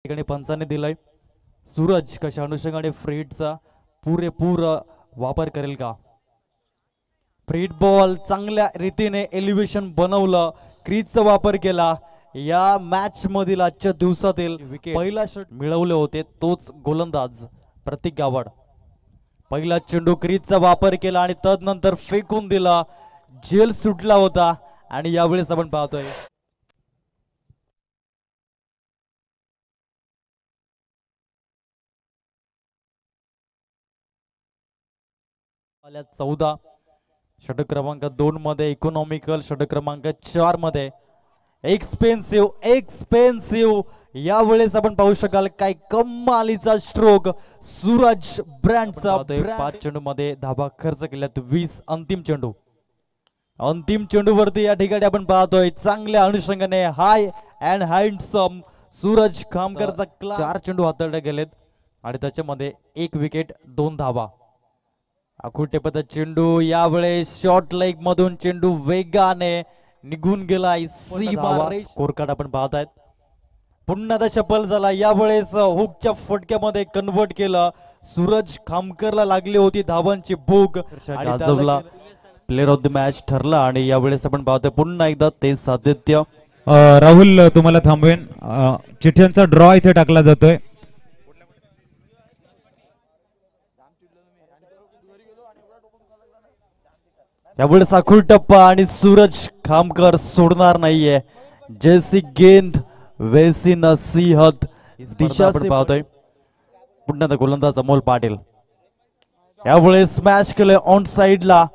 ठिकाणी पंचाने दिलाय. सूरज कशा अनुषंगाने फ्रीडचा पुरेपूर वापर करेल का? फ्रीड बॉल चांगल्या रीतीने एलिव्हेशन बनवलं, क्रीजचा वापर केला. या मॅच मधील आजच्या दिवसातील विकेट पहिला शॉट मिळवले होते तोच गोलंदाज प्रतीक गावड. पहिला चेंडू क्रीजचा वापर केला आणि तदनंतर फेकून दिला, जेल सुटला होता. आणि यावेळेस आपण पाहतोय आल्या 14 षटक क्रमांक 2 मध्ये, इकॉनॉमिकल षटक क्रमांक 4 मध्ये, एक्सपेन्सिव्ह यावेळेस आपण पाहू शकाल काय कमालीचा स्ट्रोक सूरज ब्रँडचा. 5 चेंडू मध्ये धाबा खर्च केल्यात 20. अंतिम चेंडू वरती या ठिकाणी आपण पाहतोय चांगल्या अनुषंगाने हाय अँड हँडसम सूरज खामकरचा 4 चेंडू हाताळले गेलेत आणि त्याच्यामध्ये 1 विकेट 2 धावा. अकुटेपदा चेंडू यावेळेस शॉर्ट लेग मधून चेंडू वेगाने निघून गेलाय. स्कोर कार्ड आपण पाहतायत. पुन्हा त्या शपल झाला, यावेळेस हुकच्या फटक्यामध्ये कन्वर्ट केलं. सूरज खामकरला लागली होती धावांची भूक आणि गाजवला. प्लेअर ऑफ द मॅच ठरला आणि यावेळेस आपण पाहतोय पुन्हा एकदा ते सातत्य. राहुल तुम्हाला थांबवेन, चिठ्ठ्यांचा ड्रॉ इथे टाकला जातोय. यावेळेस आखूल टप्पा आणि सूरज खामकर सोडणार नाहीये. जैसी गेंद वैसी नसीहत दिशा आपण पाहतोय. पुन्हा गोलंदाज अमोल पाटील यावेळेस स्मॅश केलंय ऑन साइडला.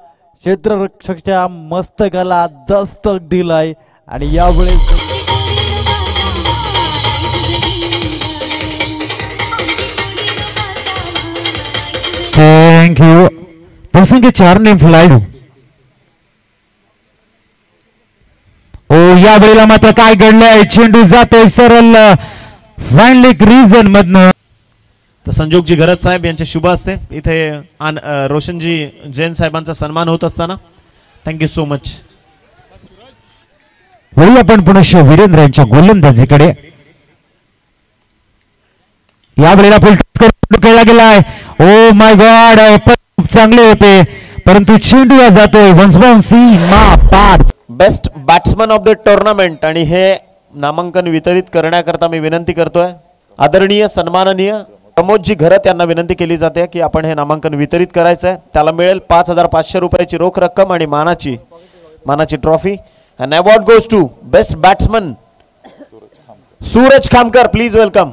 क्षेत्ररक्षकच्या मस्तकाला दस्तक दिलाय आणि यावेळेस थँक्यू. प्रसंगी 4 ने फ्लाय. ओ या वेळेला मात्र काय घडलंय, चेंडू जातोय सरळ फायनली रिझन मधनं. तर संजोगजी गरज साहेब यांचे शुभ असते इथे रोशनजी जैन साहेबांचा सन्मान होत असताना थँक्यू सो मच. वळू आपण पुन्हा वीरेंद्र यांच्या गोलंदाजीकडे. या वेळेला फुल खेळला गेलाय. ओ माय गॉड, खूप चांगले होते परंतु चेंडू या जातोय वन्स बाउन्सी मा पार. Best batsman of the tournament आणि हे नामांकन वितरित करण्याकरता मी विनंती करतोय आदरणीय सन्माननीय प्रमोदजी घरत यांना विनंती केली जाते की आपण हे नामांकन वितरित करायचं आहे. त्याला मिळेल 5500 रुपयाची रोख रक्कम आणि मानाची trophy. And award goes to best batsman Suraj Khamkar. Please welcome.